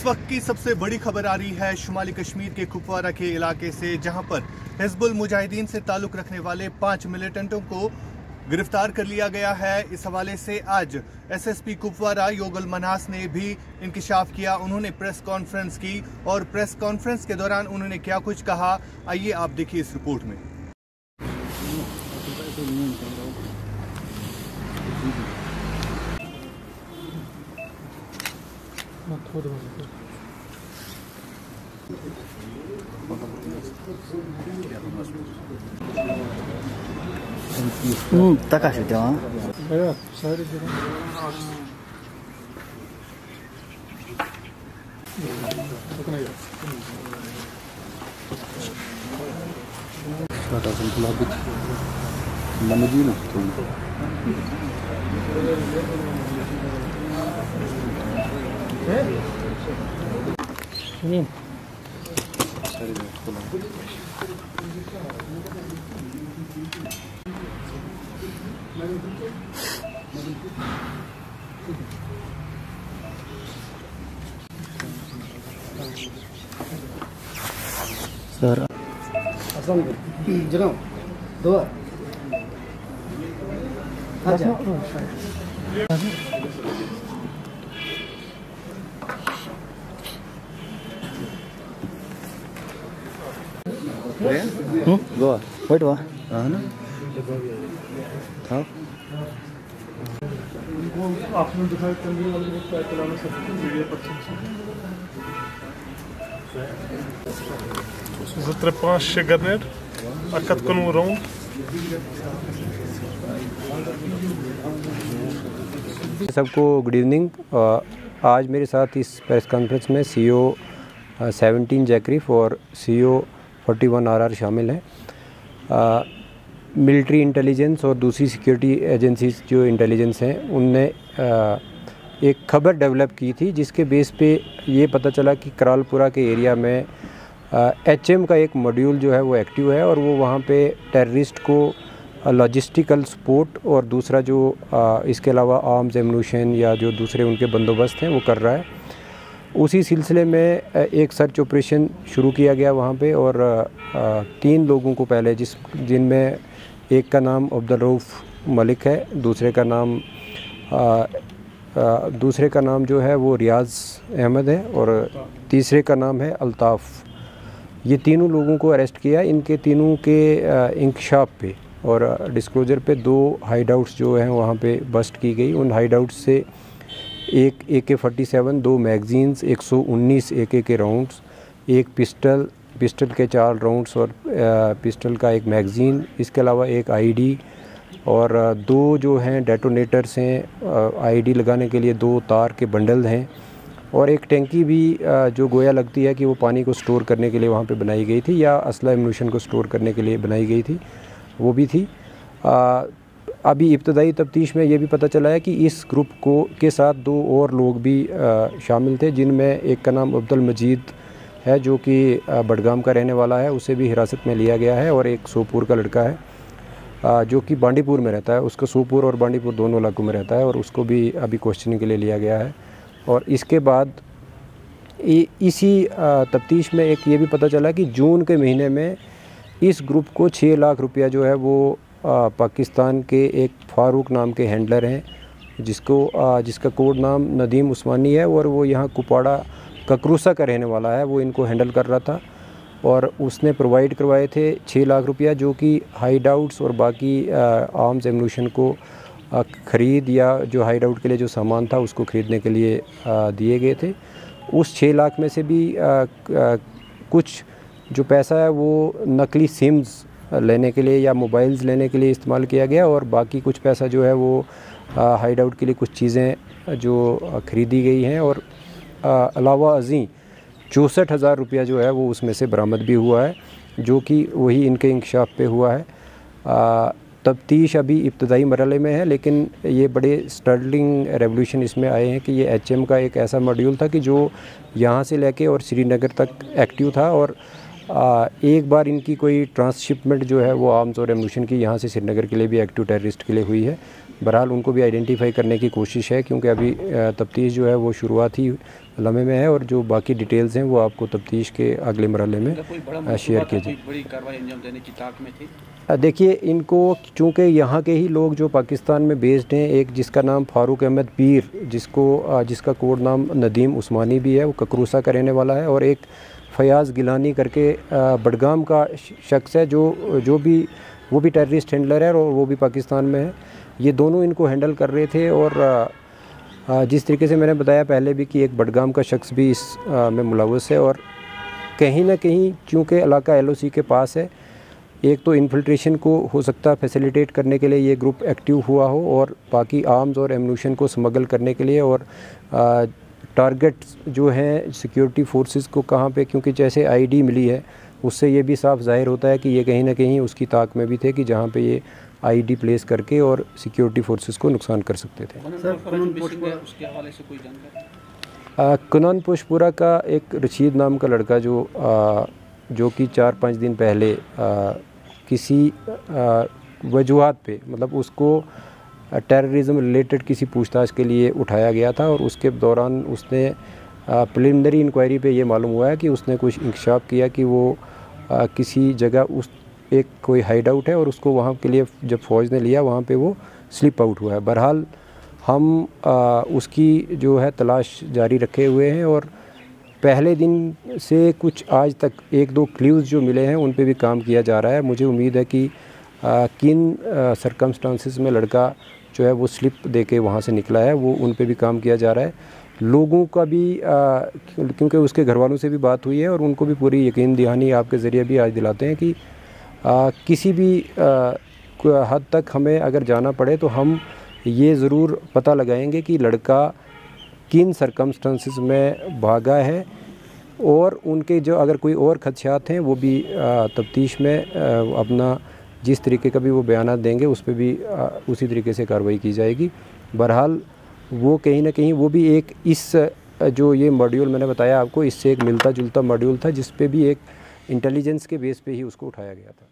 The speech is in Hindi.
इस वक्त की सबसे बड़ी खबर आ रही है शुमाली कश्मीर के कुपवारा के इलाके से, जहां पर हिजबुल मुजाहिदीन से ताल्लुक रखने वाले 5 मिलिटेंटों को गिरफ्तार कर लिया गया है। इस हवाले से आज एसएसपी कुपवारा योगल मनास ने भी इंकिशाफ किया। उन्होंने प्रेस कॉन्फ्रेंस की और प्रेस कॉन्फ्रेंस के दौरान उन्होंने क्या कुछ कहा, आइए आप देखिए इस रिपोर्ट में। सर जनाब दो गोवा वाइट हुआ ना था आपने दिखाया तंदूरी वाले को क्या चलाना सब मीडिया पर्सन से 5-6 ग्रेनेड 91 राउंड। सबको गुड इवनिंग। आज मेरे साथ इस प्रेस कॉन्फ्रेंस में CO 17 जैकरीफ और CO 41 RR शामिल हैं। मिलिट्री इंटेलिजेंस और दूसरी सिक्योरिटी एजेंसीज जो इंटेलिजेंस हैं उनने एक खबर डेवलप की थी, जिसके बेस पे ये पता चला कि करालपुरा के एरिया में HM का एक मॉड्यूल जो है वो एक्टिव है और वो वहाँ पे टेररिस्ट को लॉजिस्टिकल सपोर्ट और दूसरा जो इसके अलावा आर्म्स एम्यूनिशन या जो दूसरे उनके बंदोबस्त हैं वो कर रहा है। उसी सिलसिले में एक सर्च ऑपरेशन शुरू किया गया वहाँ पे और 3 लोगों को पहले जिनमें एक का नाम अब्दुल रऊफ मलिक है, दूसरे का नाम जो है वो रियाज अहमद है और तीसरे का नाम है अल्ताफ़। ये तीनों लोगों को अरेस्ट किया। इनके तीनों के इंकशाफ पे और डिस्क्लोजर पे 2 हाइड आउट्स जो हैं वहाँ पे बस्ट की गई। उन हाइड आउट्स से एक AK-47, 2 मैगजीन्स, 119 AK के राउंड्स, एक पिस्टल के 4 राउंड्स और पिस्टल का एक मैगज़ीन, इसके अलावा एक ID और 2 जो हैं डेटोनेटर्स हैं, ID लगाने के लिए 2 तार के बंडल हैं और एक टैंकी भी जो गोया लगती है कि वो पानी को स्टोर करने के लिए वहाँ पे बनाई गई थी या असला एम्यूनिशन को स्टोर करने के लिए बनाई गई थी, वो भी थी। अभी इब्तदाई तफ्तीश में ये भी पता चला है कि इस ग्रुप के साथ 2 और लोग भी शामिल थे, जिनमें एक का नाम अब्दुल मजीद है जो कि बडगाम का रहने वाला है, उसे भी हिरासत में लिया गया है और एक सोपुर का लड़का है जो कि बांडीपुर में रहता है, उसका सोपुर और बांडीपुर दोनों इलाकों में रहता है और उसको भी अभी क्वेश्चनिंग के लिए लिया गया है। और इसके बाद इसी तफ्तीश में एक ये भी पता चला कि जून के महीने में इस ग्रुप को 6 लाख रुपया जो है वो पाकिस्तान के एक फारूक नाम के हैंडलर हैं, जिसका कोड नाम नदीम उस्मानी है और वो यहाँ कुपवाड़ा ककरूसा का रहने वाला है, वो इनको हैंडल कर रहा था और उसने प्रोवाइड करवाए थे 6 लाख रुपया, जो कि हाइड आउट्स और बाकी आर्म्स एम्यूनिशन को ख़रीद या जो हाइड आउट के लिए जो सामान था उसको ख़रीदने के लिए दिए गए थे। उस 6 लाख में से भी कुछ जो पैसा है वो नकली सिम्स लेने के लिए या मोबाइल्स लेने के लिए इस्तेमाल किया गया और बाकी कुछ पैसा जो है वो हाइड आउट के लिए कुछ चीज़ें जो ख़रीदी गई हैं और अलावा अज़ीं 64,000 रुपया जो है वो उसमें से बरामद भी हुआ है, जो कि वही इनके इंकशाफ पे हुआ है। तफ्तीश अभी इब्तदाई मरहले में है, लेकिन ये बड़े स्टर्लिंग रेवोल्यूशन इसमें आए हैं कि ये HM का एक ऐसा मॉड्यूल था कि जो यहाँ से लेके और श्रीनगर तक एक्टिव था और एक बार इनकी कोई ट्रांसशिपमेंट जो है वो आर्म्स और एम्यूनिशन की यहाँ से श्रीनगर के लिए भी एक्टिव टेररिस्ट के लिए हुई है। बहरहाल उनको भी आइडेंटिफाई करने की कोशिश है, क्योंकि अभी तफ्तीश जो है वो शुरुआती लम्हे में है और जो बाकी डिटेल्स हैं वो आपको तफ्तीश के अगले मरहले में शेयर किए जाए। बड़ी कार्रवाई अंजाम देने की ताक में थी। देखिए, इनको चूँकि यहाँ के ही लोग जो पाकिस्तान में बेस्ड हैं, एक जिसका नाम फारूक अहमद पीर, जिसका कोड नाम नदीम उस्मानी भी है, वो ककरूसा का रहने वाला है, और एक फयाज़ गिलानी करके बडगाम का शख्स है जो भी वो भी टेररिस्ट हैंडलर है और वो भी पाकिस्तान में है। ये दोनों इनको हैंडल कर रहे थे और जिस तरीके से मैंने बताया पहले भी कि एक बडगाम का शख्स भी इस में मुलव्वस है, और कहीं ना कहीं चूँकि इलाका LOC के पास है, एक तो इन्फिल्ट्रेशन को हो सकता है फैसिलिटेट करने के लिए ये ग्रुप एक्टिव हुआ हो, और बाकी आर्म्स और एम्यूनिशन को स्मगल करने के लिए, और टारगेट्स जो हैं सिक्योरिटी फोर्सेस को कहाँ पे, क्योंकि जैसे ID मिली है उससे ये भी साफ ज़ाहिर होता है कि ये कहीं ना कहीं उसकी ताक में भी थे कि जहाँ पे ये ID प्लेस करके और सिक्योरिटी फोर्सेस को नुकसान कर सकते थे। कुनन पोशपुरा का एक रशीद नाम का लड़का जो कि 4-5 दिन पहले किसी वजूहात पे, मतलब उसको टेररिज्म रिलेटेड किसी पूछताछ के लिए उठाया गया था, और उसके दौरान उसने प्रिलिमिनरी इंक्वायरी पे ये मालूम हुआ है कि उसने कुछ इंकशाफ किया कि वो किसी जगह एक कोई हाइड आउट है, और उसको वहाँ के लिए जब फ़ौज ने लिया वहाँ पे वो स्लिप आउट हुआ है। बहरहाल हम उसकी जो है तलाश जारी रखे हुए हैं, और पहले दिन से कुछ आज तक 1-2 क्ल्यूज़ जो मिले हैं उन पे भी काम किया जा रहा है। मुझे उम्मीद है कि किन सरकमस्टांसिस में लड़का जो है वो स्लिप देके वहाँ से निकला है, वो उन पे भी काम किया जा रहा है। लोगों का भी क्योंकि उसके घर वालों से भी बात हुई है, और उनको भी पूरी यकीन दहानी आपके ज़रिए भी आज दिलाते हैं कि किसी भी हद तक हमें अगर जाना पड़े तो हम ये ज़रूर पता लगाएंगे कि लड़का किन सरकमस्टांसिस में भागा है, और उनके जो अगर कोई और खदशात हैं वो भी तफ्तीश में अपना जिस तरीके का भी वो बयानात देंगे उस पर भी उसी तरीके से कार्रवाई की जाएगी। बहरहाल वो कहीं ना कहीं वो भी एक इस जो ये मॉड्यूल मैंने बताया आपको, इससे एक मिलता जुलता मॉड्यूल था जिस पे भी एक इंटेलिजेंस के बेस पे ही उसको उठाया गया था।